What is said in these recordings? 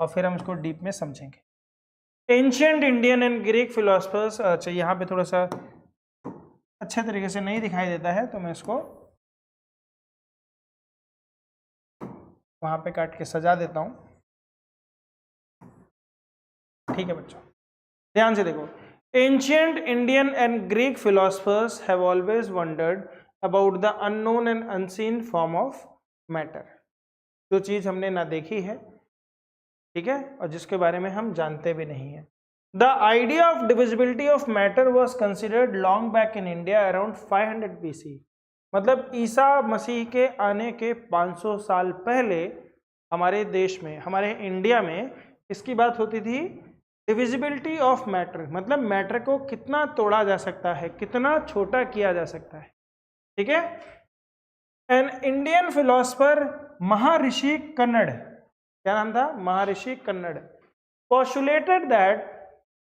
और फिर हम इसको डीप में समझेंगे। Ancient Indian and Greek philosophers, अच्छा यहाँ पे थोड़ा सा अच्छे तरीके से नहीं दिखाई देता है तो मैं इसको वहाँ पे काट के सजा देता हूँ। ठीक है बच्चों, ध्यान से देखो। Ancient Indian and Greek philosophers have always wandered about the unknown and unseen form of matter. जो चीज हमने ना देखी है, ठीक है, और जिसके बारे में हम जानते भी नहीं है। The idea of divisibility of matter was considered long back in India around 500 BC। मतलब ईसा मसीह के आने के 500 साल पहले हमारे देश में, हमारे इंडिया में इसकी बात होती थी, डिविजिबिलिटी ऑफ मैटर, मतलब मैटर को कितना तोड़ा जा सकता है, कितना छोटा किया जा सकता है। ठीक है। एन इंडियन फिलोसफर महर्षि कन्नड़, क्या नाम था, Maharshi Kanad, postulated that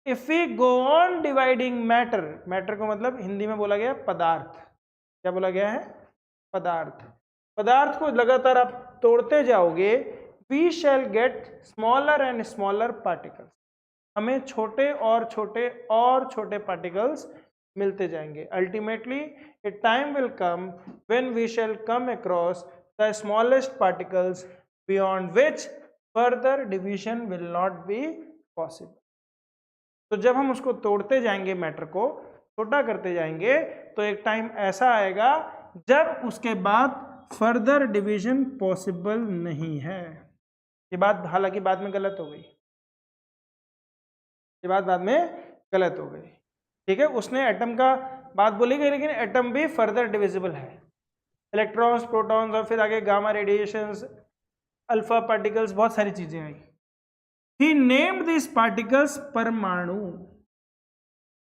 if we go on dividing matter, matter को मतलब हिंदी में बोला गया पदार्थ, क्या बोला गया है, पदार्थ, पदार्थ को लगातार आप तोड़ते जाओगे, we shall get smaller and smaller particles, हमें छोटे और छोटे पार्टिकल्स मिलते जाएंगे। Ultimately a time will come when we shall come across the smallest particles beyond which further division will not be possible. तो जब हम उसको तोड़ते जाएंगे, मैटर को छोटा करते जाएंगे, तो एक टाइम ऐसा आएगा जब उसके बाद फर्दर डिवीजन पॉसिबल नहीं है। ये बात हालांकि बाद में गलत हो गई, ये बात बाद में गलत हो गई। ठीक है, उसने एटम का बात बोली गई, लेकिन एटम भी फर्दर डिविजिबल है। इलेक्ट्रॉन्स, प्रोटॉन्स और फिर आगे गामा रेडिएशंस, अल्फा पार्टिकल्स, बहुत सारी चीजें आई। ही नेम्ड दिस पार्टिकल्स परमाणु।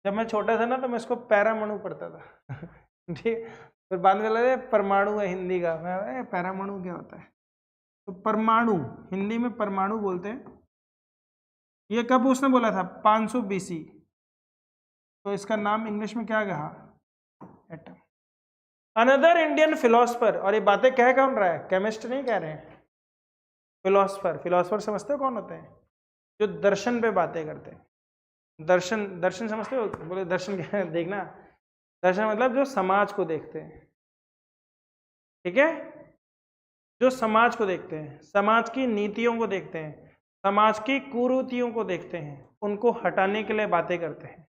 जब मैं छोटा था ना तो मैं इसको पैरामणु पढ़ता था ठीक, फिर बाद में लगा परमाणु है हिंदी का, मैं पैरामणु क्या होता है। तो परमाणु हिंदी में परमाणु बोलते हैं। ये कब उसने बोला था, 500 BC। तो इसका नाम इंग्लिश में क्या कहा, एटम। अनदर इंडियन फिलोसफर, और ये बातें कह कौन रहा है, केमिस्ट नहीं कह रहे हैं, फिलोसफर। फिलोसफर समझते हो कौन होते हैं, जो दर्शन पे बातें करते हैं। दर्शन, दर्शन समझते हो, बोले दर्शन क्या देखना, दर्शन मतलब जो समाज को देखते हैं। ठीक है, जो समाज को देखते हैं, समाज की नीतियों को देखते हैं, समाज की कुरीतियों को देखते हैं, उनको हटाने के लिए बातें करते हैं।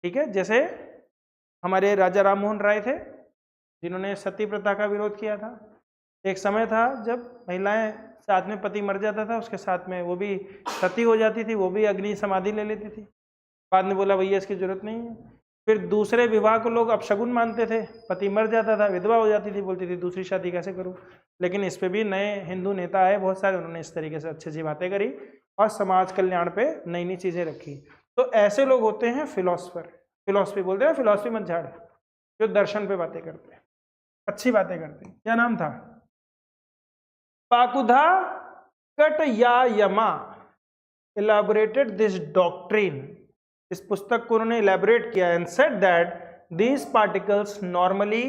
ठीक है, जैसे हमारे राजा राम मोहन राय थे, जिन्होंने सती प्रथा का विरोध किया था। एक समय था जब महिलाएं साथ में पति मर जाता था, उसके साथ में वो भी सती हो जाती थी, वो भी अग्नि समाधि ले लेती थी। बाद में बोला भैया इसकी जरूरत नहीं है। फिर दूसरे विवाह को लोग अपशगुन मानते थे, पति मर जाता था, विधवा हो जाती थी, बोलती थी दूसरी शादी कैसे करूं। लेकिन इस पे भी नए हिंदू नेता आए बहुत सारे, उन्होंने इस तरीके से अच्छी अच्छी बातें करी और समाज कल्याण पे नई नई चीजें रखी। तो ऐसे लोग होते हैं फिलोसफर। फिलोसफी बोलते हैं, फिलोसफी मत झाड़, जो दर्शन पे बातें करते हैं, अच्छी बातें करते हैं। क्या नाम था, पाकुधा कटयायमा इलाबोरेटेड दिस डॉक्ट्रिन। इस पुस्तक को उन्होंने इलेबोरेट किया and said that these particles normally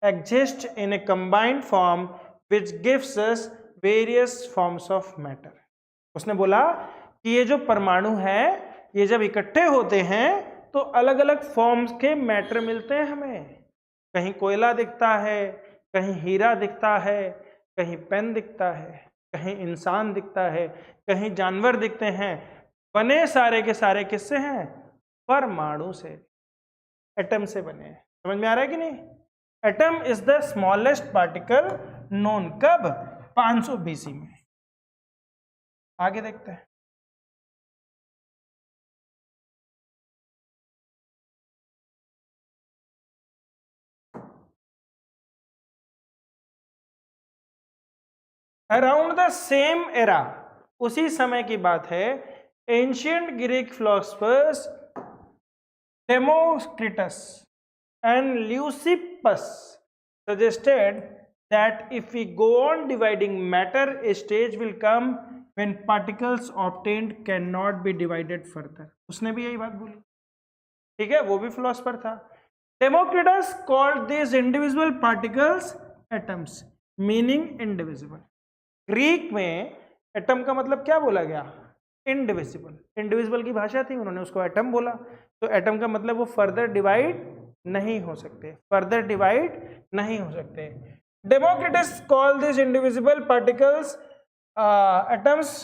exist in A combined form which gives us various forms of matter. उसने बोला कि ये जो परमाणु है, ये जब इकट्ठे होते हैं तो अलग अलग फॉर्म्स के मैटर मिलते हैं हमें। कहीं कोयला दिखता है, कहीं हीरा दिखता है, कहीं पेन दिखता है, कहीं इंसान दिखता है, कहीं जानवर दिखते हैं। बने सारे के सारे किससे हैं, परमाणु से, एटम से बने हैं। समझ में आ रहा है कि नहीं। Atom is the smallest particle known, कब, 500 BC में। आगे देखते हैं। अराउंड द सेम एरा, उसी समय की बात है, ancient Greek philosophers Democritus and Leucippus suggested that if we go on dividing matter, a stage will come when particles obtained cannot be divided further. उसने भी यही बात बोली। ठीक है, वो भी फिलोसफर था। Democritus called these individual particles atoms, meaning indivisible. Greek में एटम का मतलब क्या बोला गया, इनडिविजिबल, इनडिविजिबल की भाषा थी, उन्होंने उसको एटम बोला। तो एटम का मतलब वो फर्दर डिवाइड नहीं हो सकते, फर्दर डिवाइड नहीं हो सकते। Democritus call this indivisible particles atoms.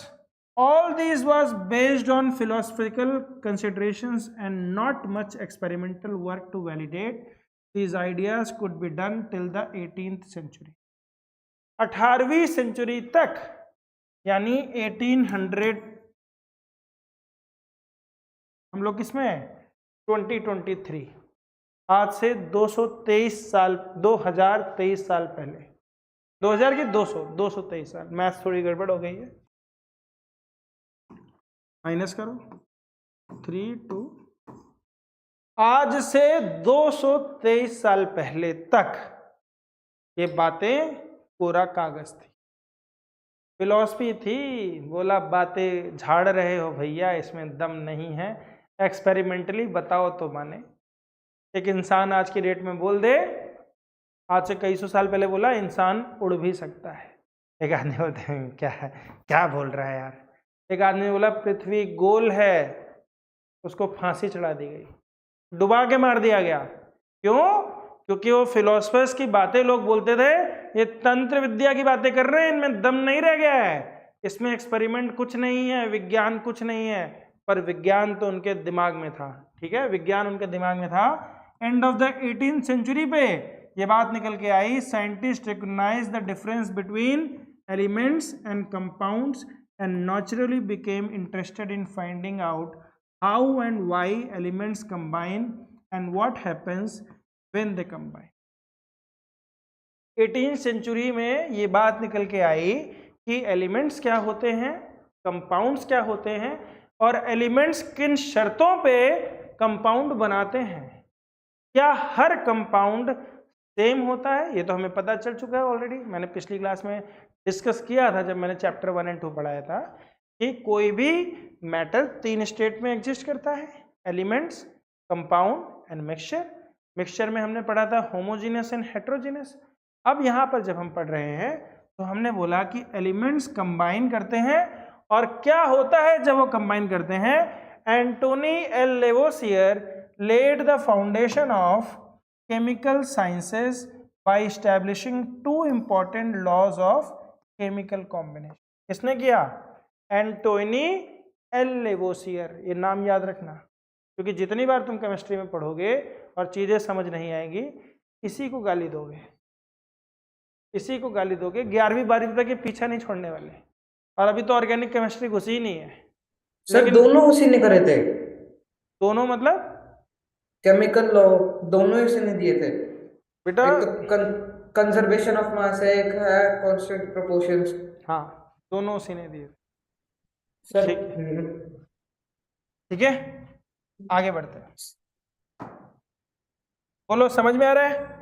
All these was based on philosophical considerations and not much experimental work to validate these ideas could be done till the 18th century. 18वीं century तक, यानी 1800, हम लोग किसमें हैं 2023, आज से 223 साल, 2023 साल पहले, 2000 की 223 साल, मैथ थोड़ी गड़बड़ हो गई है, माइनस करो 3 2, आज से 223 साल पहले तक ये बातें पूरा कागज थी, फिलॉसफी थी। बोला बातें झाड़ रहे हो भैया, इसमें दम नहीं है, एक्सपेरिमेंटली बताओ तो माने। एक इंसान आज की डेट में बोल दे, आज से कई सौ साल पहले बोला इंसान उड़ भी सकता है, एक आदमी बोलते हैं क्या बोल रहा है यार। एक आदमी बोला पृथ्वी गोल है, उसको फांसी चढ़ा दी गई, डुबा के मार दिया गया। क्यों? क्योंकि वो फिलोसफर्स की बातें लोग बोलते थे, ये तंत्र विद्या की बातें कर रहे हैं, इनमें दम नहीं रह गया है, इसमें एक्सपेरिमेंट कुछ नहीं है, विज्ञान कुछ नहीं है। पर विज्ञान तो उनके दिमाग में था, ठीक है, विज्ञान उनके दिमाग में था। End of the 18th century पे ये बात निकल के आई, scientist recognize the difference between elements and compounds and naturally became interested in finding out how and why elements combine and what happens when they combine. 18th century में ये बात निकल के आई कि एलिमेंट्स क्या होते हैं, कंपाउंड्स क्या होते हैं, और एलिमेंट्स किन शर्तों पे कंपाउंड बनाते हैं। क्या हर कंपाउंड सेम होता है? ये तो हमें पता चल चुका है ऑलरेडी, मैंने पिछली क्लास में डिस्कस किया था जब मैंने चैप्टर 1 और 2 पढ़ाया था कि कोई भी मैटर 3 स्टेट में एग्जिस्ट करता है, elements, compound and mixture. Mixture में हमने पढ़ा था होमोजीनियस एंड हेट्रोजीनियस। अब यहाँ पर जब हम पढ़ रहे हैं तो हमने बोला कि एलिमेंट्स कंबाइन करते हैं, और क्या होता है जब वो कंबाइन करते हैं। Antoine L Lavoisier laid the foundation of chemical sciences by establishing 2 important laws of chemical combination. किसने किया? Antony L Lavoisier. ये नाम याद रखना, क्योंकि जितनी बार तुम केमिस्ट्री में पढ़ोगे और चीजें समझ नहीं आएंगी, इसी को गाली दोगे, इसी को गाली दोगे। 11वीं 12वीं तक ये पीछा नहीं छोड़ने वाले, और अभी तो ऑर्गेनिक केमिस्ट्री घुसी ही नहीं है। सर दोनों उसी ने करे थे। दोनों मतलब केमिकल लॉ दोनों इसी ने दिए थे बेटा, एक तो कंजर्वेशन ऑफ मास है, एक है कांस्टेंट प्रोपोर्शंस। हाँ दोनों उसी ने दिए। सर ठीक है, ठीक है, आगे बढ़ते हैं। बोलो, समझ में आ रहा है?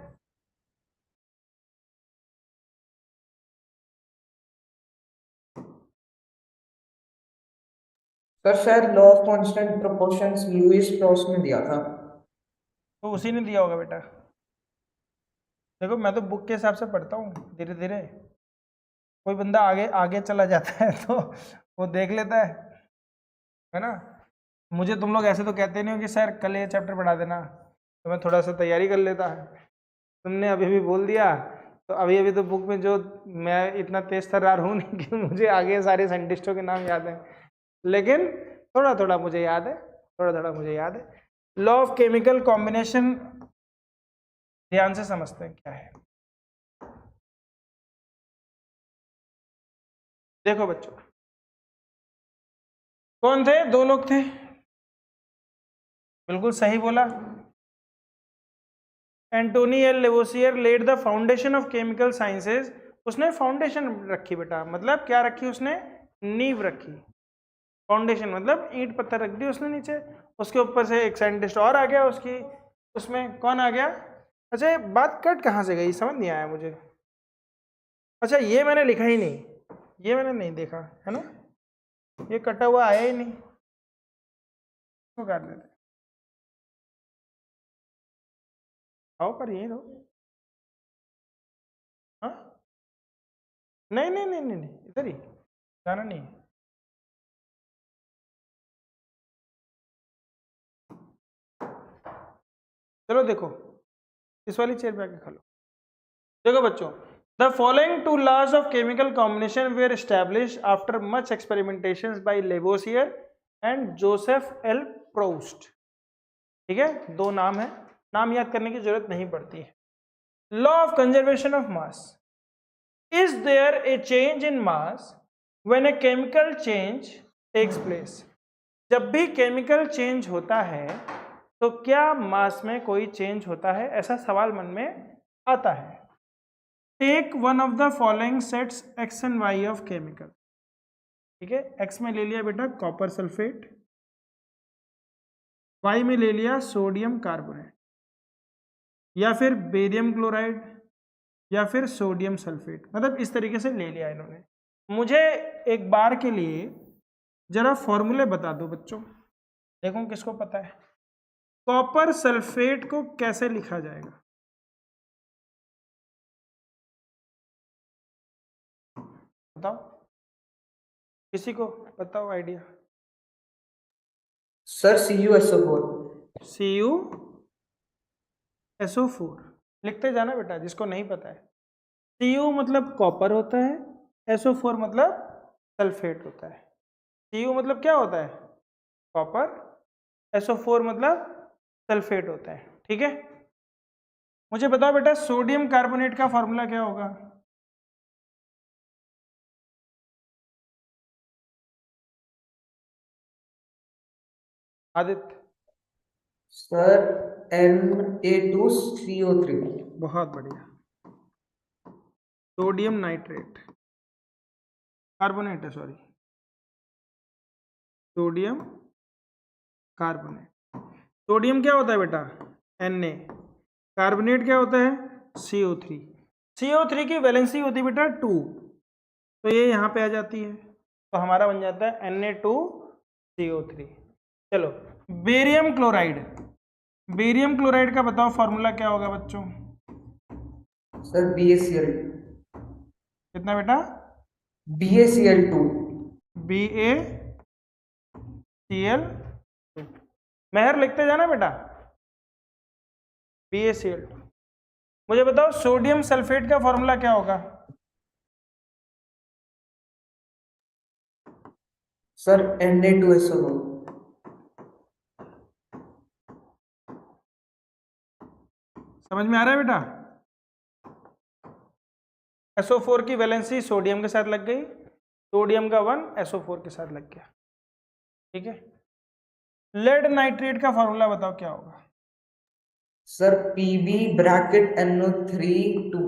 सर शायद law of constant proportions Louis Strauss ने दिया था। तो उसी ने दिया होगा बेटा। देखो मैं तो बुक के हिसाब से पढ़ता हूँ, धीरे धीरे। कोई बंदा आगे आगे चला जाता है तो वो देख लेता है ना। मुझे तुम लोग ऐसे तो कहते नहीं हो कि सर कल ये चैप्टर पढ़ा देना, तो मैं थोड़ा सा तैयारी कर लेता है। तुमने अभी भी बोल दिया, तो अभी अभी तो बुक में जो, मैं इतना तेज तर्रार हूँ नहीं कि मुझे आगे सारे साइंटिस्टों के नाम याद हैं, लेकिन थोड़ा थोड़ा मुझे याद है, थोड़ा थोड़ा मुझे याद है। लॉ ऑफ केमिकल कॉम्बिनेशन ध्यान से समझते हैं क्या है। देखो बच्चों, कौन थे? 2 लोग थे, बिल्कुल सही बोला। Antoine L Lavoisier laid the foundation of chemical sciences. उसने फाउंडेशन रखी बेटा, मतलब क्या रखी उसने? नींव रखी। फाउंडेशन मतलब ईंट पत्थर रख दी उसने नीचे, उसके ऊपर से एक साइंटिस्ट और आ गया उसकी, उसमें कौन आ गया? अच्छा, ये बात कट कहाँ से गई, समझ नहीं आया मुझे। अच्छा, ये मैंने लिखा ही नहीं, ये मैंने नहीं देखा है ना, ये कटा हुआ आया ही नहीं, तो काट देते। आओ पर यही दो। हाँ, नहीं नहीं नहीं नहीं नहीं, इधर ही जाना नहीं है। चलो देखो इस वाली चेयर पे आके खा लो। देखो बच्चों, the following two laws of chemical combination were establish after much experimentation by Lavoisier and Joseph L Proust. ठीक है, दो नाम है, नाम याद करने की जरूरत नहीं पड़ती है। Law of conservation of mass, is there a change in mass when a chemical change takes place. जब भी केमिकल चेंज होता है तो क्या मास में कोई चेंज होता है, ऐसा सवाल मन में आता है। Take one of the following sets X and Y of chemical. ठीक है, एक्स में ले लिया बेटा कॉपर सल्फेट, वाई में ले लिया सोडियम कार्बोनेट, या फिर बेरियम क्लोराइड, या फिर सोडियम सल्फेट, मतलब इस तरीके से ले लिया इन्होंने। मुझे एक बार के लिए जरा फॉर्मूले बता दो बच्चों, देखो किसको पता है। कॉपर सल्फेट को कैसे लिखा जाएगा, बताओ, किसी को बताओ आइडिया। Sir CuSO4। CuSO4 लिखते जाना बेटा, जिसको नहीं पता है। Cu मतलब कॉपर होता है, SO4 मतलब सल्फेट होता है। Cu मतलब क्या होता है, कॉपर, SO4 मतलब सल्फेट होता है। ठीक है, मुझे बताओ बेटा सोडियम कार्बोनेट का फॉर्मूला क्या होगा। Aditya, sir Na2CO3। बहुत बढ़िया, सोडियम नाइट्रेट, कार्बोनेट है सॉरी, सोडियम कार्बोनेट। सोडियम क्या होता है बेटा, Na, कार्बोनेट क्या होता है CO3। CO3 की वैलेंसी होती है बेटा 2, तो ये यहाँ पे आ जाती है, तो हमारा बन जाता है Na2CO3। चलो बेरियम क्लोराइड, बेरियम क्लोराइड का बताओ फॉर्मूला क्या होगा बच्चों। Sir BaCl। कितना बेटा, BaCl2। BaCl2, मेहर लिखते जाना बेटा, BaCl2। मुझे बताओ सोडियम सल्फेट का फॉर्मूला क्या होगा। Sir Na2SO4। समझ में आ रहा है बेटा, SO4 की वैलेंसी सोडियम के साथ लग गई, सोडियम का 1 SO4 के साथ लग गया। ठीक है, लेड नाइट्रेट का फॉर्मूला बताओ क्या होगा। Sir PbNO3 2।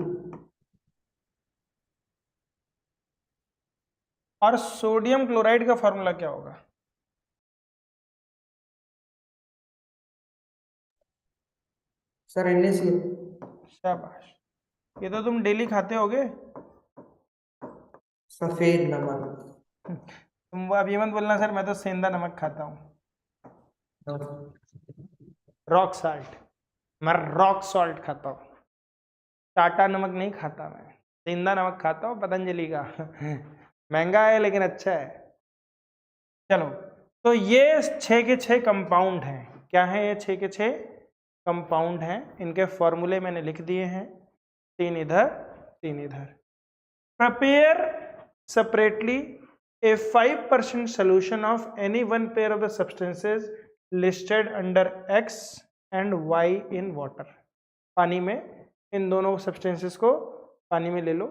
और सोडियम क्लोराइड का फॉर्मूला क्या होगा। Sir NaCl। शाबाश, ये तो तुम डेली खाते होगे। सफेद नमक। तुम वो अभी मत बोलना सर मैं तो सेंधा नमक खाता हूँ, रॉक साल्ट, मैं रॉक सॉल्ट खाता हूँ, टाटा नमक नहीं खाता, मैं सेंधा नमक खाता हूँ पतंजलि का। महंगा है लेकिन अच्छा है। चलो, तो ये 6 के 6 कंपाउंड हैं। क्या है ये 6 के 6 कंपाउंड हैं, इनके फॉर्मूले मैंने लिख दिए हैं, 3 इधर 3 इधर। Prepare separately a 5% solution of any one pair of the substances listed under X and Y in water। पानी में इन दोनों substances को पानी में ले लो।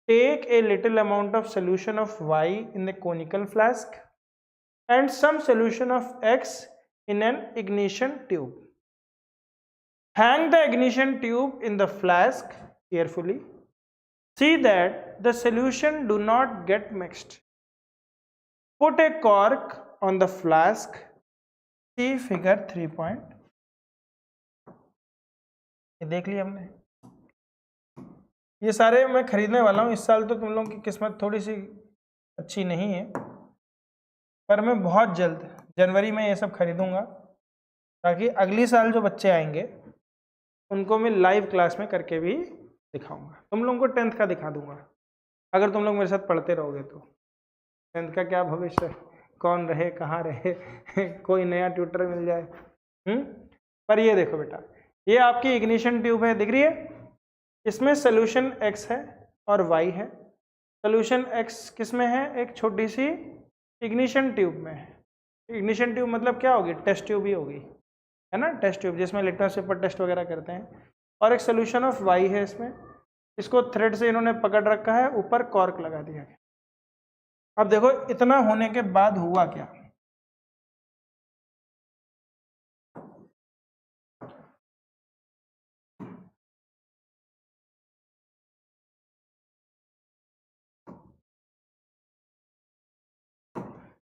Take a little amount of solution of Y in the conical flask and some solution of X in an ignition tube. Hang the ignition tube in the flask carefully. See that the solution do not get mixed. Put a cork on the flask. See figure 3 point। ये देख लिया हमने, ये सारे मैं खरीदने वाला हूँ। इस साल तो तुम लोगों की किस्मत थोड़ी सी अच्छी नहीं है, पर मैं बहुत जल्द जनवरी में ये सब खरीदूंगा, ताकि अगली साल जो बच्चे आएंगे उनको मैं लाइव क्लास में करके भी दिखाऊंगा। तुम लोगों को 10th का दिखा दूंगा, अगर तुम लोग मेरे साथ पढ़ते रहोगे तो। 10th का क्या भविष्य, कौन रहे कहाँ रहे, कोई नया ट्यूटर मिल जाए। पर ये देखो बेटा, ये आपकी इग्निशन ट्यूब है, दिख रही है? इसमें सोल्यूशन X है और Y है। सोल्यूशन X किस में है? एक छोटी सी इग्निशन ट्यूब में है। इग्निशन ट्यूब मतलब क्या होगी? टेस्ट ट्यूब ही होगी, है ना, टेस्ट ट्यूब जिसमें लिटमस पेपर टेस्ट वगैरह करते हैं। और एक सोल्यूशन ऑफ Y है इसमें। इसको थ्रेड से इन्होंने पकड़ रखा है, ऊपर कॉर्क लगा दिया है। अब देखो इतना होने के बाद हुआ क्या?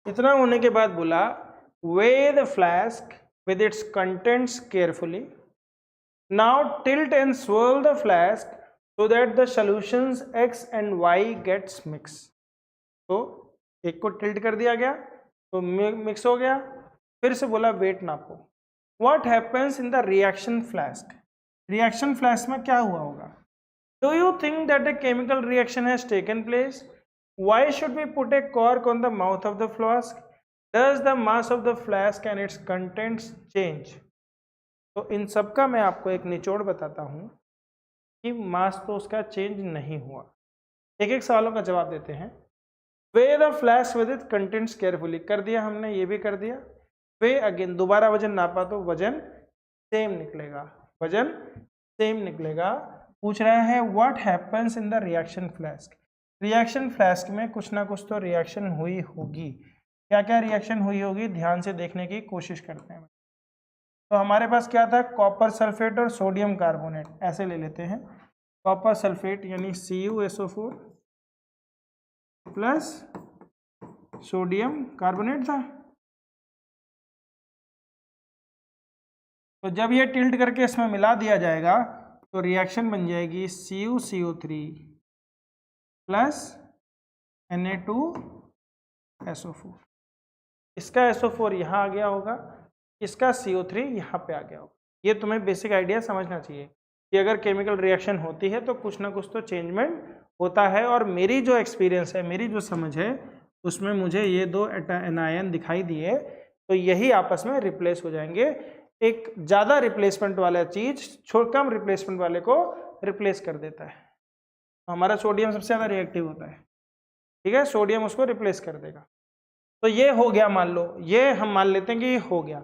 इतना होने के बाद बोला weigh the flask with its contents carefully. Now tilt and swirl the flask so that the solutions X and Y gets mixed. तो एक को टिल्ट कर दिया गया तो मिक्स हो गया। फिर से बोला वेट नापो। What happens in the reaction flask? Reaction flask में क्या हुआ होगा? Do you think that a chemical reaction has taken place? Why should we put a cork on the mouth of the flask? Does the mass of the flask and its contents change? तो इन सब का मैं आपको एक निचोड़ बताता हूँ कि मास तो उसका चेंज नहीं हुआ। एक एक सवालों का जवाब देते हैं। Weigh the flask with its contents carefully, कर दिया हमने, ये भी कर दिया। Weigh again, दोबारा वजन नापा तो वजन सेम निकलेगा, वजन सेम निकलेगा। पूछ रहा है what happens in the reaction flask. Reaction flask में कुछ ना कुछ तो रिएक्शन हुई होगी। क्या क्या रिएक्शन हुई होगी, ध्यान से देखने की कोशिश करते हैं। तो हमारे पास क्या था? कॉपर सल्फेट और सोडियम कार्बोनेट, ऐसे ले लेते हैं। कॉपर सल्फेट यानी CuSO4 प्लस सोडियम कार्बोनेट था। तो जब ये टिल्ट करके इसमें मिला दिया जाएगा तो रिएक्शन बन जाएगी CuCO3 प्लस Na2SO4। इसका SO4 यहाँ आ गया होगा, इसका CO3 यहाँ पे आ गया होगा। ये तुम्हें बेसिक आइडिया समझना चाहिए कि अगर केमिकल रिएक्शन होती है तो कुछ ना कुछ तो चेंजमेंट होता है। और मेरी जो एक्सपीरियंस है, मेरी जो समझ है, उसमें मुझे ये दो एनायन दिखाई दिए तो यही आपस में रिप्लेस हो जाएंगे। एक ज़्यादा रिप्लेसमेंट वाला चीज़ कम रिप्लेसमेंट वाले को रिप्लेस कर देता है। तो हमारा सोडियम सबसे ज़्यादा रिएक्टिव होता है, ठीक है, सोडियम उसको रिप्लेस कर देगा। तो ये हो गया, मान लो ये हम मान लेते हैं कि ये हो गया।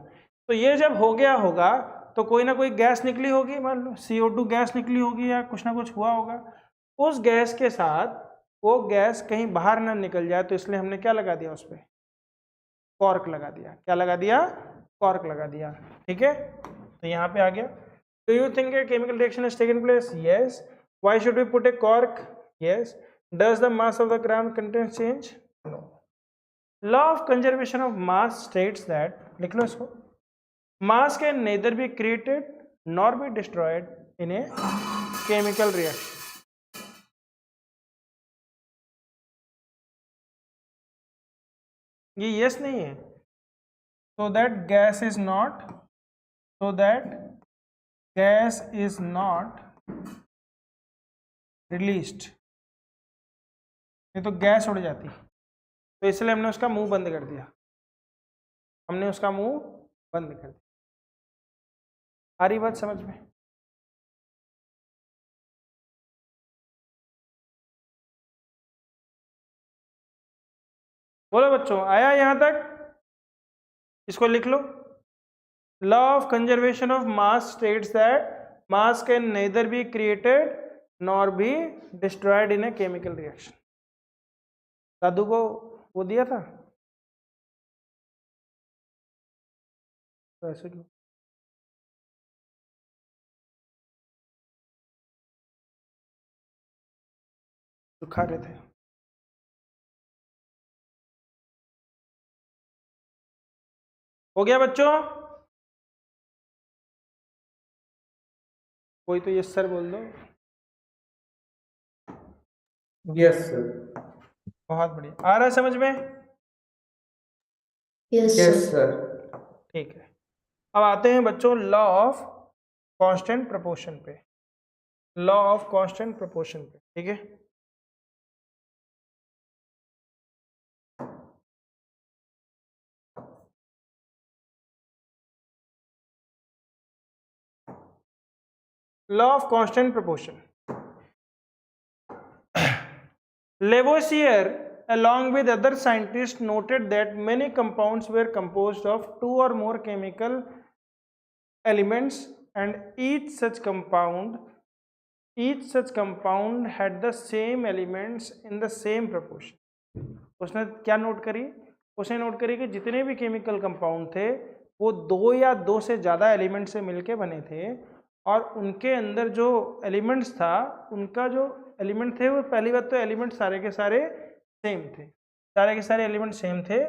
तो ये जब हो गया होगा तो कोई ना कोई गैस निकली होगी, मान लो CO2 गैस निकली होगी या कुछ ना कुछ हुआ होगा। उस गैस के साथ वो गैस कहीं बाहर ना निकल जाए तो इसलिए हमने क्या लगा दिया, उस पर कॉर्क लगा दिया। क्या लगा दिया? कॉर्क लगा दिया, ठीक है। तो यहाँ पे आ गया। Do you think a chemical reaction has taken place? Yes. Why should we put a cork? Yes. Does the mass of the ground contents change? No. Law of conservation of mass states that, लिख लो इसको, mass can neither be created nor be destroyed in a chemical reaction. ये yes नहीं है। So that gas is not released, ये तो gas उड़ जाती, तो इसलिए हमने उसका मुंह बंद कर दिया, हमने उसका मुंह बंद कर दिया। आ रही बात समझ में? बोलो बच्चों, आया यहां तक? इसको लिख लो। Law of conservation of mass states that mass can neither be created nor be destroyed in a chemical reaction. दादू को वो दिया था तो ऐसे क्यों? तो खा रहे थे। हो गया बच्चों? कोई तो यस सर बोल दो। Yes sir. बहुत बढ़िया, आ रहा है समझ में? Yes sir. ठीक है। अब आते हैं बच्चों लॉ ऑफ कांस्टेंट प्रोपोर्शन पे, लॉ ऑफ कांस्टेंट प्रोपोर्शन पे, ठीक है। Law of constant proportion. Lavoisier, along with other scientists, noted that many compounds were composed of two or more chemical elements, and each such compound had the same elements in the same proportion. उसने क्या note करी? उसने note करी कि जितने भी chemical compound थे वो दो या दो से ज़्यादा एलिमेंट से मिलके बने थे, और उनके अंदर जो एलिमेंट्स था, उनका जो एलिमेंट थे वो, पहली बात तो एलिमेंट सारे के सारे सेम थे, सारे के सारे एलिमेंट सेम थे,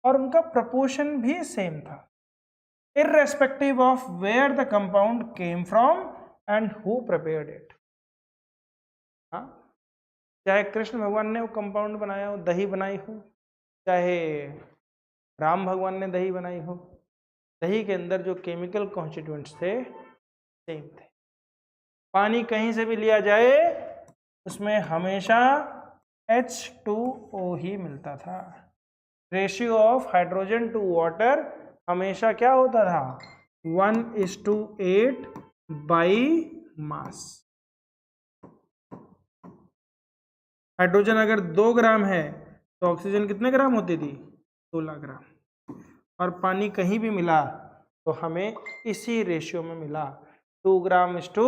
और उनका प्रपोर्शन भी सेम था, irrespective of where the compound came from and who prepared it. हाँ, चाहे कृष्ण भगवान ने वो कंपाउंड बनाया हो, दही बनाई हो, चाहे राम भगवान ने दही बनाई हो, दही के अंदर जो केमिकल कॉन्स्टिट्यूएंट्स थे सेम थे. पानी कहीं से भी लिया जाए उसमें हमेशा H2O ही मिलता था. Ratio of hydrogen to water हमेशा क्या होता था? 1:8 बाई मास. हाइड्रोजन अगर 2 ग्राम है तो ऑक्सीजन कितने ग्राम होती थी? 16 ग्राम. और पानी कहीं भी मिला तो हमें इसी रेशियो में मिला, 2 ग्राम इस टू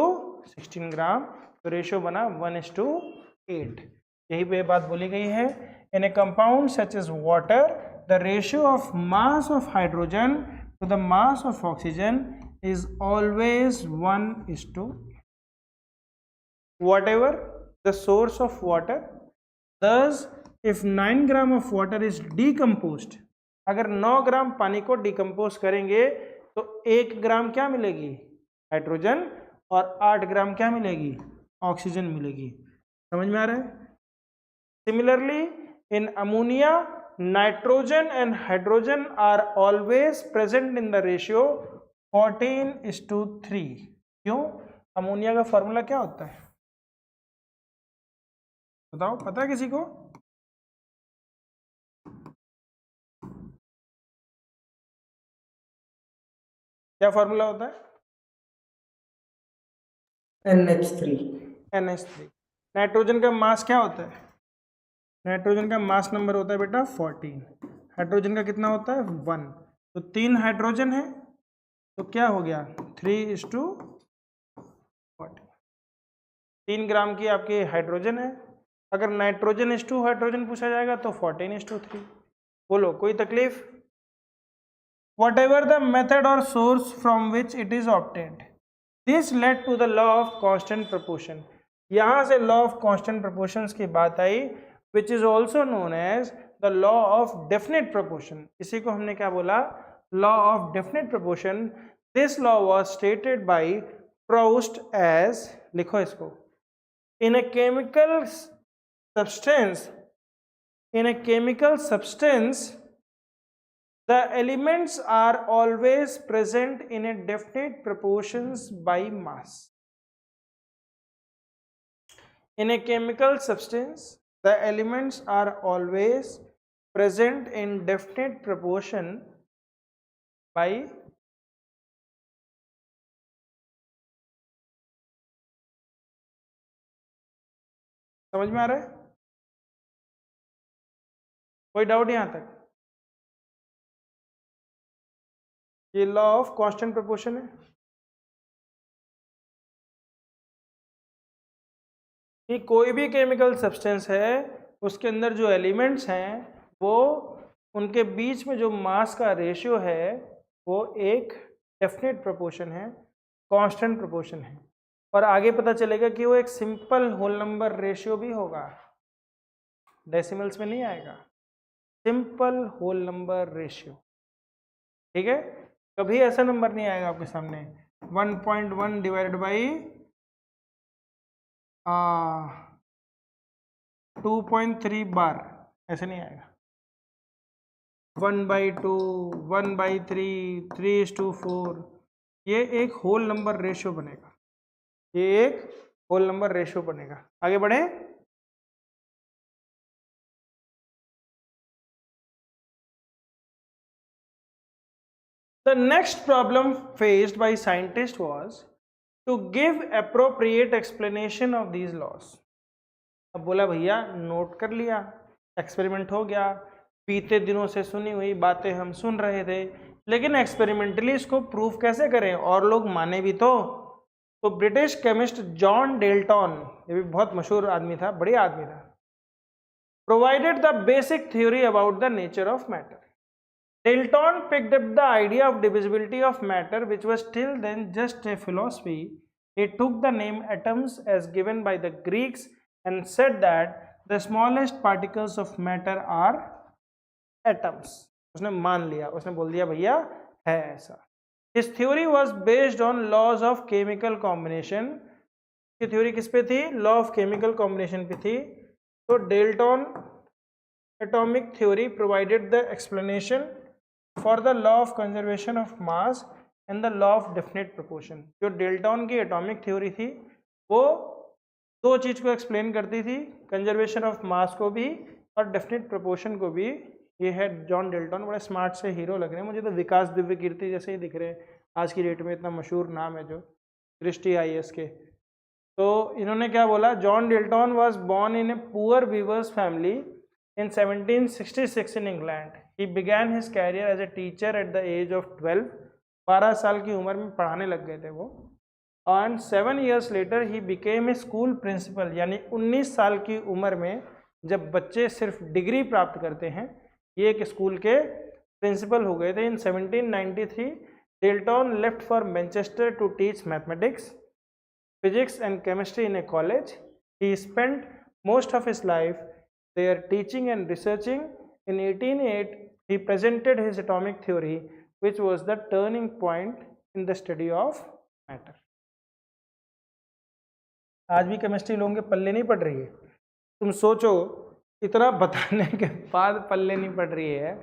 16 ग्राम, तो रेशियो बना 1:8. यही पे बात बोली गई है. In a compound such as water the ratio of mass of hydrogen to the mass of oxygen is always 1:8. whatever the source of water, thus if 9 gram of water is decomposed, अगर 9 ग्राम पानी को decompose करेंगे तो 1 ग्राम क्या मिलेगी? Hydrogen, और 8 ग्राम क्या मिलेगी? ऑक्सीजन मिलेगी. समझ में आ रहा है? Similarly in ammonia nitrogen and hydrogen are always present in the ratio 14:3. क्यों? अमोनिया का फॉर्मूला क्या होता है बताओ, पता है किसी को? क्या फॉर्मूला होता है? NH3. NH3. नाइट्रोजन का मास क्या होता है? नाइट्रोजन का मास नंबर होता है बेटा 14. हाइड्रोजन का कितना होता है? 1. तो 3 हाइड्रोजन है तो क्या हो गया? 3:14. 3 ग्राम की आपकी हाइड्रोजन है. अगर नाइट्रोजन इस टू हाइड्रोजन पूछा जाएगा तो 14:3. बोलो, कोई तकलीफ? Whatever the method or source from which it is obtained, this led to the law of constant proportion. यहाँ से law of constant proportions की बात आई, which is also known as the law of definite proportion. इसी को हमने क्या बोला? Law of definite proportion. This law was stated by Proust as, लिखो इसको, in a chemical substance the elements are always present in a definite proportions by mass. In a chemical substance, the elements are always present in definite proportion by समझ में आ रहा है? कोई doubt यहां तक? ये लॉ ऑफ कांस्टेंट प्रोपोर्शन है कि कोई भी केमिकल सब्सटेंस है उसके अंदर जो एलिमेंट्स हैं वो, उनके बीच में जो मास का रेशियो है वो एक डेफिनेट प्रोपोर्शन है, कांस्टेंट प्रोपोर्शन है. और आगे पता चलेगा कि वो एक सिंपल होल नंबर रेशियो भी होगा, डेसिमल्स में नहीं आएगा, सिंपल होल नंबर रेशियो. ठीक है? कभी ऐसा नंबर नहीं आएगा आपके सामने 1.1 डिवाइडेड बाई 2.3 बार, ऐसे नहीं आएगा. 1/2, 1/3, 3:4, ये एक होल नंबर रेशियो बनेगा, ये एक होल नंबर रेशियो बनेगा. आगे बढ़े. The next problem faced by scientists was to give appropriate explanation of these laws. अब बोला भैया नोट कर लिया, एक्सपेरिमेंट हो गया, बीते दिनों से सुनी हुई बातें हम सुन रहे थे, लेकिन एक्सपेरिमेंटली इसको प्रूफ कैसे करें और लोग माने भी तो ब्रिटिश केमिस्ट जॉन डेल्टन, ये भी बहुत मशहूर आदमी था, बढ़िया आदमी था, provided the basic theory about the nature of matter. Dalton picked up the idea of divisibility of matter, which was till then just a philosophy. He took the name atoms as given by the Greeks and said that the smallest particles of matter are atoms. उसने मान लिया, उसने बोल दिया भैया है ऐसा। His theory was based on laws of chemical combination. की थ्योरी किस पे थी? लॉ ऑफ केमिकल कॉम्बिनेशन पे थी। तो Dalton atomic theory provided the explanation for the law of conservation of mass and the law of definite proportion। जो Dalton की atomic theory थी वो दो चीज को एक्सप्लेन करती थी, कंजर्वेशन ऑफ मास को भी और डेफिनेट प्रोपोर्शन को भी। ये है जॉन डेल्टन, बड़े स्मार्ट से हीरो लग रहे हैं मुझे तो, विकास दिव्य कीर्ति जैसे ही दिख रहे हैं आज की डेट में, इतना मशहूर नाम है जो दृष्टि IAS के। तो इन्होंने क्या बोला, John Dalton was born in a poor weaver's family in 1766 in England. He began his career as a teacher at the age of 12. 12 साल की उम्र में पढ़ाने लग गए थे वो। And 7 years later he became a school principal, यानी 19 साल की उम्र में जब बच्चे सिर्फ डिग्री प्राप्त करते हैं, ये एक स्कूल के प्रिंसिपल हो गए थे। In 1793 Dalton left for Manchester to teach mathematics, physics and chemistry in a college. He spent most of his life they are teaching and researching. In 1808 he presented his atomic theory, which was the turning point in the study of matter. आज भी chemistry लोगों के पल्ले नहीं पड़ रही है। तुम सोचो इतना बताने के बाद पल्ले नहीं पड़ रही है,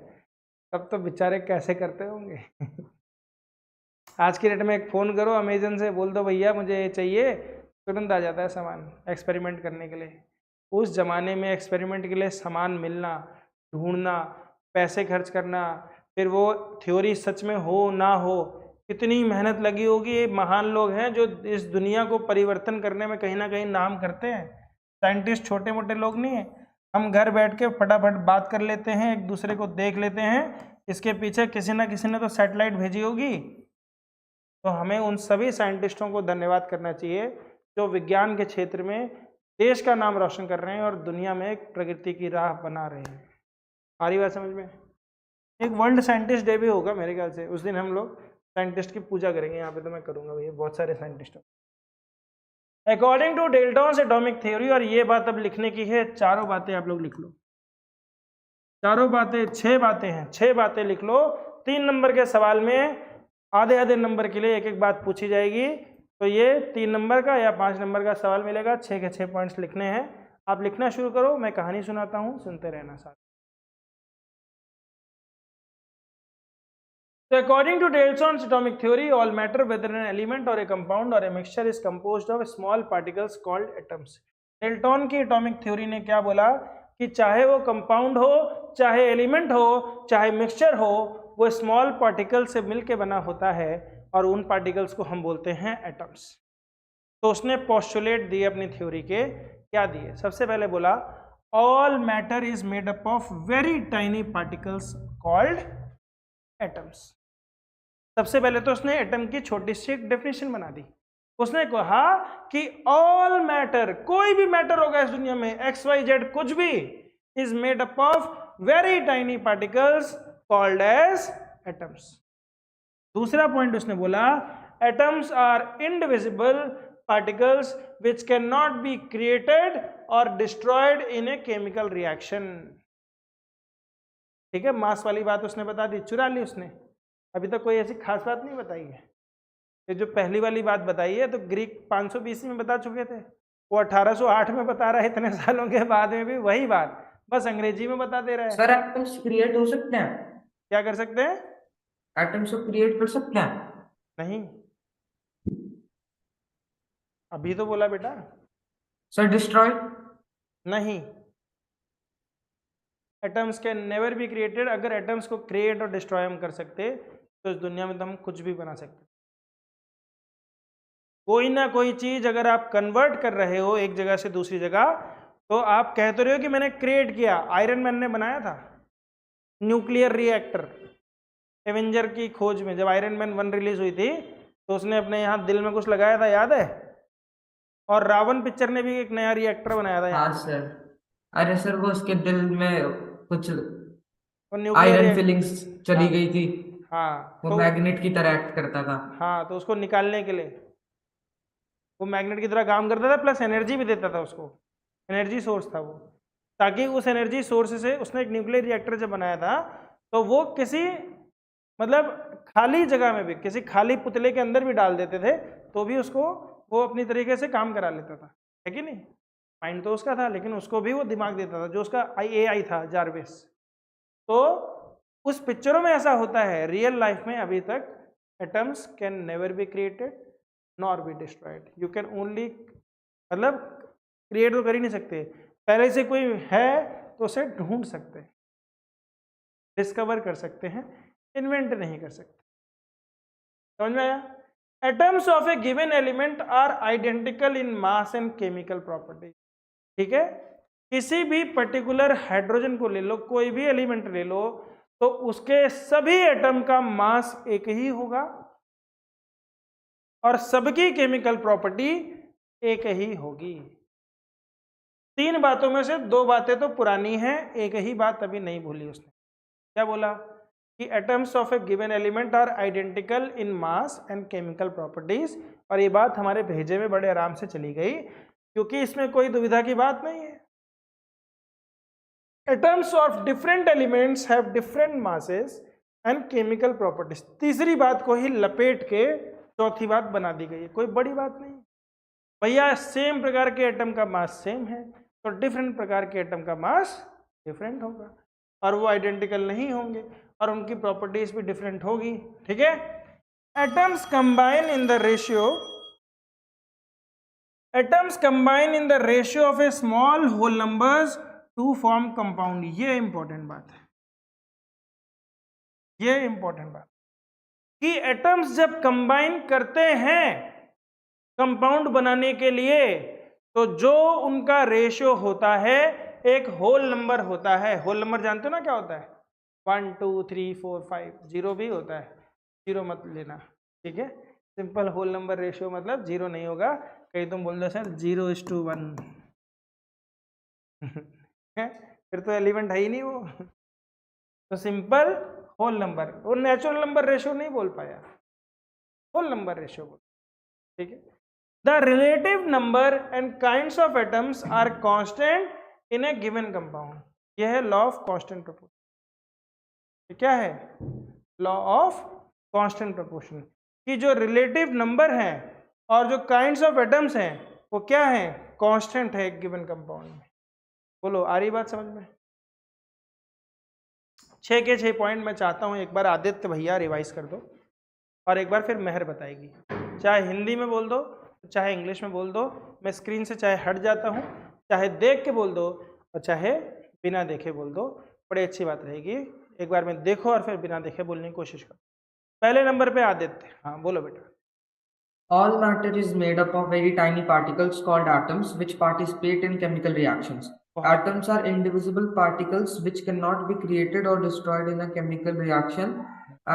तब तो बेचारे कैसे करते होंगे। आज की डेट में एक फ़ोन करो अमेजन से, बोल दो भैया मुझे ये चाहिए, तुरंत आ जाता है सामान एक्सपेरिमेंट करने के लिए। उस ज़माने में एक्सपेरिमेंट के लिए सामान मिलना, ढूंढना, पैसे खर्च करना, फिर वो थ्योरी सच में हो ना हो, कितनी मेहनत लगी होगी। ये महान लोग हैं जो इस दुनिया को परिवर्तन करने में कहीं ना कहीं नाम करते हैं। साइंटिस्ट छोटे मोटे लोग नहीं हैं। हम घर बैठ के फटाफट बात कर लेते हैं, एक दूसरे को देख लेते हैं, इसके पीछे किसी ना किसी ने तो सैटेलाइट भेजी होगी। तो हमें उन सभी साइंटिस्टों को धन्यवाद करना चाहिए जो विज्ञान के क्षेत्र में देश का नाम रोशन कर रहे हैं और दुनिया में एक प्रगति की राह बना रहे हैं। आ रही बात समझ में? एक वर्ल्ड साइंटिस्ट डे भी होगा मेरे ख्याल से, उस दिन हम लोग साइंटिस्ट की पूजा करेंगे। यहाँ पे तो मैं करूँगा भैया, बहुत सारे साइंटिस्टों। According to Dalton's atomic theory, और ये बात अब लिखने की है, चारों बातें आप लोग लिख लो, चारों बातें, 6 बातें हैं, 6 बातें लिख लो। 3 नंबर के सवाल में आधे आधे नंबर के लिए एक एक बात पूछी जाएगी। तो ये 3 नंबर का या 5 नंबर का सवाल मिलेगा, 6 के 6 पॉइंट्स लिखने हैं। आप लिखना शुरू करो, मैं कहानी सुनाता हूँ, सुनते रहना साथ। So according to Dalton's atomic theory, all matter, whether an element or a compound or a mixture, is composed of small particles called atoms. Dalton की एटॉमिक थ्योरी ने क्या बोला कि चाहे वो कंपाउंड हो, चाहे एलिमेंट हो, चाहे मिक्सचर हो, वो स्मॉल पार्टिकल से मिलके बना होता है और उन पार्टिकल्स को हम बोलते हैं एटम्स। तो उसने पोस्टुलेट दिए अपनी थ्योरी के, क्या दिए? सबसे पहले बोला all matter is made up of very tiny particles called atoms. सबसे पहले तो उसने एटम की छोटी सी एक डेफिनेशन बना दी। उसने कहा कि ऑल मैटर, कोई भी मैटर होगा इस दुनिया में, एक्स वाई जेड कुछ भी, is made up of very tiny particles called as atoms. दूसरा पॉइंट उसने बोला atoms are indivisible particles which can not be created और destroyed in a chemical reaction. ठीक है, मास वाली बात उसने बता दी, चुरा ली उसने। अभी तक कोई ऐसी खास बात नहीं बताई है। ये जो पहली वाली बात बताई है तो ग्रीक 500 BC में बता चुके थे, वो 1808 में बता रहा है, इतने सालों के बाद में भी वही बात, बस अंग्रेजी में बता दे रहा है। सर एटम्स क्रिएट हो सकते हैं? क्या कर सकते हैं? एटम्स को क्रिएट कर सकते हैं? नहीं, अभी तो बोला बेटा। Sir destroy? नहीं, atoms can never be created. अगर एटम्स को क्रिएट और डिस्ट्रॉय हम कर सकते तो इस दुनिया में तो हम कुछ भी बना सकते। कोई ना कोई चीज अगर आप कन्वर्ट कर रहे हो एक जगह से दूसरी जगह, तो आप कहते रहे हो कि मैंने क्रिएट किया। आयरन मैन ने बनाया था न्यूक्लियर रिएक्टर। एवेंजर की खोज में जब आयरन मैन 1 रिलीज हुई थी तो उसने अपने यहाँ दिल में कुछ लगाया था, याद है? और रावण पिक्चर ने भी एक नया रिएक्टर बनाया था हाँ यहाँ सर। अरे सर वो उसके दिल में कुछ और न्यूक्लियर आयरन रिएक्टर। फीलिंग्स चली हाँ गई थी। हाँ वो तो मैग्नेट की तरह एक्ट करता था। हाँ तो उसको निकालने के लिए वो मैग्नेट की तरह काम करता था, प्लस एनर्जी भी देता था उसको। एनर्जी सोर्स था वो, ताकि उस एनर्जी सोर्स से उसने एक न्यूक्लियर रिएक्टर जब बनाया था तो वो किसी मतलब खाली जगह में भी, किसी खाली पुतले के अंदर भी डाल देते थे तो भी उसको वो अपनी तरीके से काम करा लेता था, है कि नहीं? माइंड तो उसका था लेकिन उसको भी वो दिमाग देता था, जो उसका AI था जारविस। तो उस पिक्चरों में ऐसा होता है, रियल लाइफ में अभी तक atoms can never be created nor be destroyed. You can only मतलब क्रिएट तो कर ही नहीं सकते, पहले से कोई है तो उसे ढूंढ सकते हैं, डिस्कवर कर सकते हैं, इन्वेंट नहीं कर सकते। समझ में आया? Atoms of a given element are identical in mass and chemical property. ठीक है, किसी भी पर्टिकुलर हाइड्रोजन को ले लो, कोई भी एलिमेंट ले लो, तो उसके सभी एटम का मास एक ही होगा और सबकी केमिकल प्रॉपर्टी एक ही होगी। 3 बातों में से 2 बातें तो पुरानी हैं, एक ही बात अभी नहीं भूली उसने। क्या बोला? कि atoms of a given element are identical in mass and chemical properties. और ये बात हमारे भेजे में बड़े आराम से चली गई क्योंकि इसमें कोई दुविधा की बात नहीं है। Atoms of different elements have different masses and chemical properties. तीसरी बात को ही लपेट के चौथी बात बना दी गई है, कोई बड़ी बात नहीं भैया। सेम प्रकार के एटम का मास सेम है तो डिफरेंट प्रकार के एटम का मास डिफरेंट होगा और वो आइडेंटिकल नहीं होंगे और उनकी प्रॉपर्टीज भी डिफरेंट होगी। ठीक है, atoms combine in the ratio of a small whole numbers to form compound. ये इंपॉर्टेंट बात है, ये इंपॉर्टेंट बात कि एटम्स जब कंबाइन करते हैं कंपाउंड बनाने के लिए तो जो उनका रेशियो होता है एक होल नंबर होता है। होल नंबर जानते हो ना क्या होता है? 1 2 3 4 5, जीरो भी होता है, जीरो मत लेना। ठीक है, सिंपल होल नंबर रेशियो मतलब जीरो नहीं होगा। कहीं तुम बोल दो सर 0:1 फिर तो एलिमेंट है ही नहीं वो। तो सिंपल होल नंबर, वो नेचुरल नंबर रेशियो नहीं बोल पाया, होल नंबर रेशियो बोल। ठीक है, the relative number and kinds of atoms are constant in a given compound। यह है लॉ ऑफ कांस्टेंट प्रोपोर्शन। क्या है? लॉ ऑफ कांस्टेंट प्रोपोर्शन कि जो रिलेटिव नंबर हैं और जो काइंड्स ऑफ एटम्स हैं वो क्या है? कांस्टेंट है एक गिवन कंपाउंड में। बोलो, आ रही बात समझ में? 6 के 6 पॉइंट मैं चाहता हूं एक बार आदित्य भैया रिवाइज कर दो और एक बार फिर मेहर बताएगी। चाहे हिंदी में बोल दो चाहे इंग्लिश में बोल दो, मैं स्क्रीन से चाहे हट जाता हूँ, चाहे देख के बोल दो और चाहे बिना देखे बोल दो, बड़ी अच्छी बात रहेगी। एक बार में देखो और फिर बिना देखे बोलने की कोशिश करो। पहले नंबर पे आदित्य, हाँ बोलो बेटा। All matter is made up of very tiny particles called atoms which participate in chemical reactions. बहुत Atoms are indivisible particles which cannot be created or destroyed in a chemical reaction.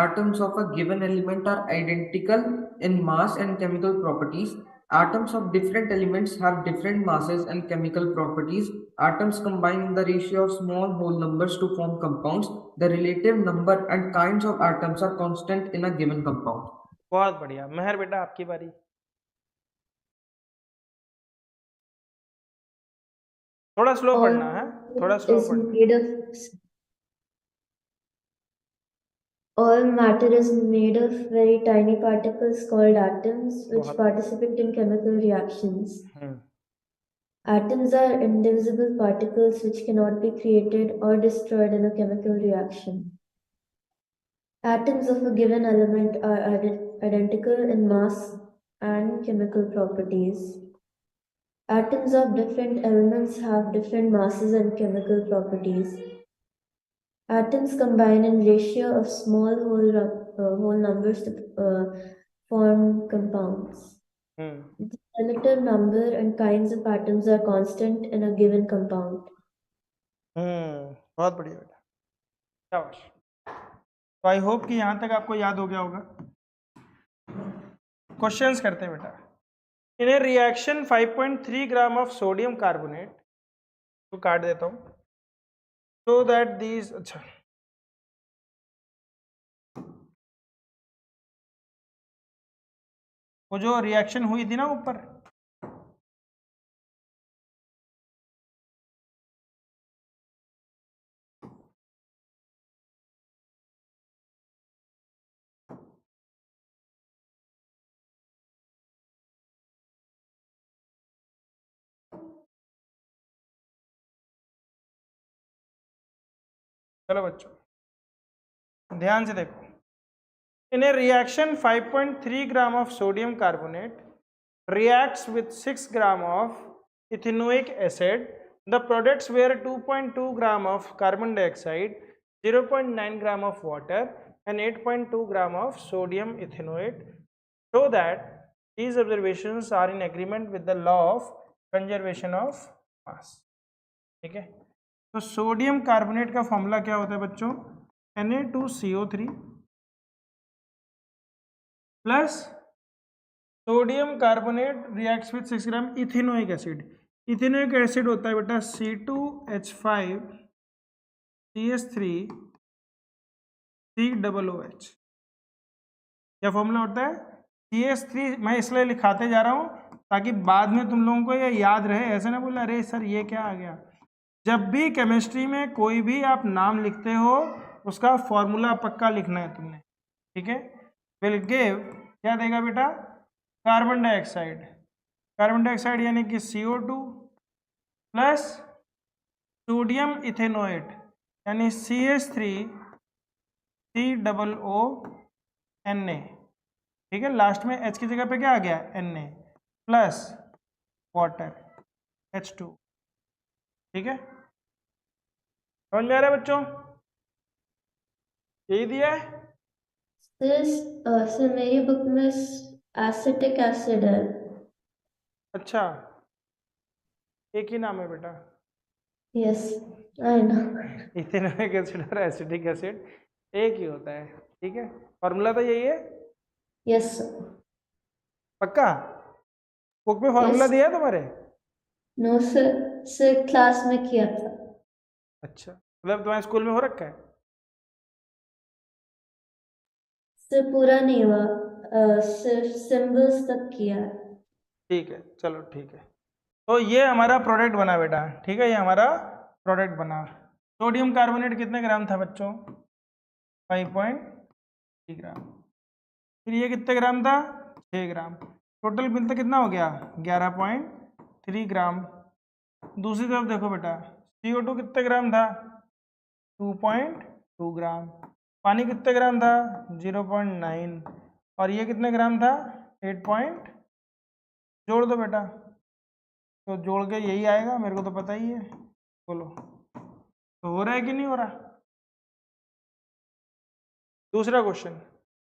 Atoms of a given element are identical in mass and chemical properties. Atoms of different elements have different masses and chemical properties. Atoms combine in the ratio of small whole numbers to form compounds. The relative number and kinds of atoms are constant in a given compound. बहुत बढ़िया। मेहर बेटा आपकी बारी। थोड़ा slow All पढ़ना है, थोड़ा slow is पढ़ना। made of all matter is made of very tiny particles called atoms which बहुत participate in chemical reactions. Hmm, Atoms are indivisible particles which cannot be created or destroyed in a chemical reaction. Atoms of a given element are identical in mass and chemical properties. Atoms of different elements have different masses and chemical properties. Atoms combine in ratio of small whole numbers to form compounds. The relative number and kinds of atoms are constant in a given compound. बहुत बढ़िया बेटा, शाबाश। तो I hope कि यहाँ तक आपको याद हो गया होगा। क्वेश्चंस करते हैं बेटा। In a reaction 5.3 gram of sodium carbonate, तो काट देता हूँ, सो दैट दीज, अच्छा वो जो रिएक्शन हुई थी ना ऊपर, चलो बच्चों ध्यान से देखो। In a reaction 5.3 gram of sodium carbonate reacts with 6 gram of ethanoic acid. The products were 2.2 gram of carbon dioxide, 0.9 gram of water and 8.2 gram of sodium ethanoate. Show that these observations are in agreement with the law of conservation of mass. ठीक है, तो sodium carbonate का formula क्या होता है बच्चों? Na2CO3 plus sodium carbonate reacts with 6 gram ethanoic acid. Ethanoic acid होता है बेटा C2H5 CH3 COOH। क्या फॉर्मूला होता है? CH3, मैं इसलिए लिखाते जा रहा हूँ ताकि बाद में तुम लोगों को ये याद रहे, ऐसे ना बोला अरे सर ये क्या आ गया। जब भी केमिस्ट्री में कोई भी आप नाम लिखते हो उसका फॉर्मूला पक्का लिखना है तुमने, ठीक है। विल गिव, क्या देगा बेटा? कार्बन डाइऑक्साइड, कार्बन डाइऑक्साइड यानी कि CO2 प्लस सोडियम इथेनोएट यानी CH3 COONA, ठीक है। लास्ट में H की जगह पे क्या आ गया? Na प्लस वाटर H2, ठीक है। समझ में आ रहा है बच्चों? यही दिया है। सर मेरी बुक में एसिटिक एसिड है। अच्छा, एक ही नाम है बेटा, yes I know. Ethanoic acid और एसिटिक एसिड एक ही होता है, ठीक है। फॉर्मूला तो यही है। यस पक्का? बुक में फॉर्मूला Yes. दिया है तुम्हारे? नो सर क्लास में किया था। अच्छा, मतलब तुम्हारे स्कूल में हो रखा है? सर पूरा नहीं हुआ, सिर्फ सिंबल्स तक किया। ठीक है, चलो ठीक है। तो ये हमारा प्रोडक्ट बना बेटा, ठीक है, ये हमारा प्रोडक्ट बना। सोडियम कार्बोनेट कितने ग्राम था बच्चों? 5.3 ग्राम। फिर ये कितने ग्राम था? 6 ग्राम। टोटल मिलता कितना हो गया? 11.3 ग्राम। दूसरी तरफ देखो बेटा, CO2 कितने ग्राम था? 2.2 ग्राम। पानी कितने ग्राम था? 0.9। और ये कितने ग्राम था? 8 जोड़ दो बेटा, तो जोड़ के यही आएगा, मेरे को तो पता ही है। बोलो तो हो रहा है कि नहीं हो रहा? दूसरा question,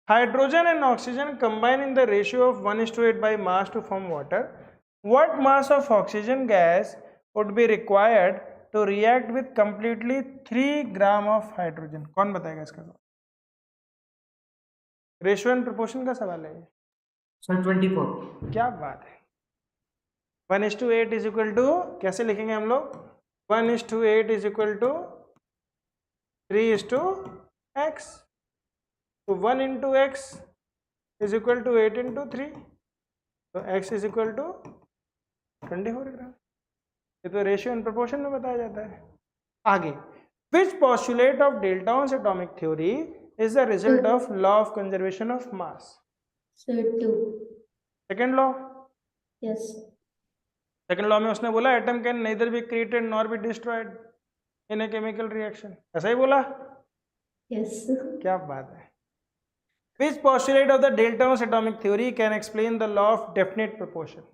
hydrogen and oxygen combine in the ratio of 1:8 by mass to form water. What mass of oxygen gas would be required to react with completely 3 gram of hydrogen? कौन बताएगा इसका सवाल? रेशियो एंड प्रोपोर्शन का सवाल है ये। Sir 24। क्या बात है। 1:8 इज इक्वल टू, कैसे लिखेंगे हम लोग? 1:8 इज इक्वल टू 3:x। तो 1 into x is equal to 8 into 3, तो x is equal to 24 gram. ये तो रेशियो एंड प्रोपोर्शन में बताया जाता है। आगे, which postulate of Dalton's atomic theory is the result of law of conservation of mass? Sir 2। Second law. Yes second law में उसने बोला atom can neither be created nor be destroyed in a chemical reaction, ऐसा ही बोला? Yes क्या बात है। Which postulate of the Dalton's atomic theory can explain the law of definite proportion?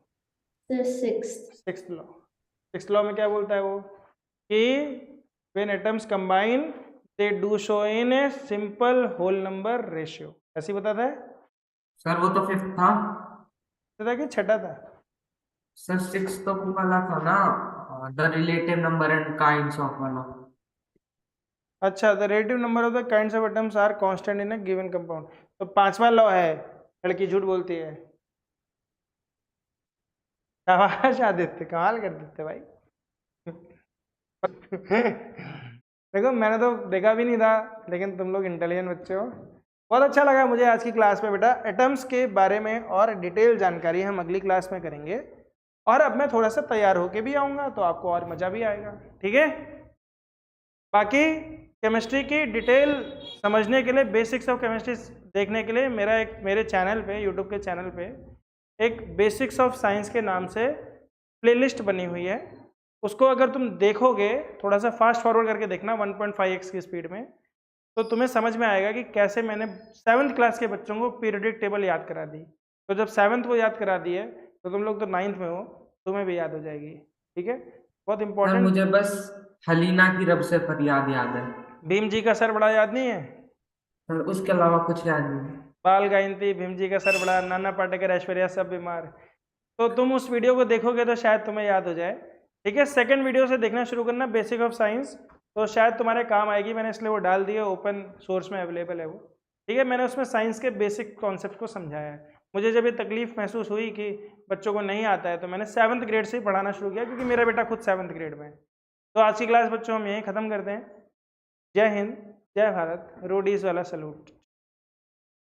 Sir 6th। Sixth law. Sixth law में क्या बोलता है वो? कि when atoms combine they do so in a simple whole number ratio. ऐसे ही बताता है? Sir वो तो 5th था। था कि छठा था? सर 6 तो वाला था ना, the relative number and kinds of वाला। अच्छा, the relative number of the kinds of atoms are constant in a given compound. तो पांचवा लॉ है, लड़की झूठ बोलती है। शाबाश आदित्य, कमाल कर देते भाई। देखो मैंने तो देखा भी नहीं था, लेकिन तुम लोग इंटेलिजेंट बच्चे हो। बहुत अच्छा लगा मुझे आज की क्लास में बेटा। एटम्स के बारे में और डिटेल जानकारी हम अगली क्लास में करेंगे, और अब मैं थोड़ा सा तैयार होके भी आऊँगा तो आपको और मज़ा भी आएगा, ठीक है। बाकी केमिस्ट्री की डिटेल समझने के लिए, बेसिक्स ऑफ केमिस्ट्री देखने के लिए मेरे चैनल पे, यूट्यूब के चैनल पे एक बेसिक्स ऑफ साइंस के नाम से प्लेलिस्ट बनी हुई है। उसको अगर तुम देखोगे, थोड़ा सा फास्ट फॉरवर्ड करके देखना 1.5x की स्पीड में, तो तुम्हें समझ में आएगा कि कैसे मैंने 7th क्लास के बच्चों को पीरियडिक टेबल याद करा दी। तो जब 7th को याद करा दी है तो तुम लोग तो 9th में हो, तुम्हें भी याद हो जाएगी, ठीक है। बहुत सर इंपॉर्टेंट। मुझे बस हलीना की रब से फरियाद याद है। भीम जी का सर बड़ा याद नहीं है? सर उसके अलावा कुछ याद नहीं। बाल गायंती, भीम जी का सर बड़ा, नाना पाटेकर, ऐश्वर्या सब बीमार। तो तुम उस वीडियो को देखोगे तो शायद तुम्हें याद हो जाए, ठीक है। सेकंड वीडियो से देखना शुरू करना, बेसिक ऑफ साइंस, तो शायद तुम्हारे काम आएगी। मैंने इसलिए वो डाल दी है, ओपन सोर्स में अवेलेबल है वो, ठीक है। मैंने उसमें साइंस के बेसिक कॉन्सेप्ट को समझाया है। मुझे जब ये तकलीफ महसूस हुई कि बच्चों को नहीं आता है, तो मैंने 7th ग्रेड से ही पढ़ाना शुरू किया, क्योंकि मेरा बेटा खुद 7th ग्रेड में है। तो आज की क्लास बच्चों हम यहीं ख़त्म करते हैं। जय हिंद, जय भारत, रोडीज वाला सलूट।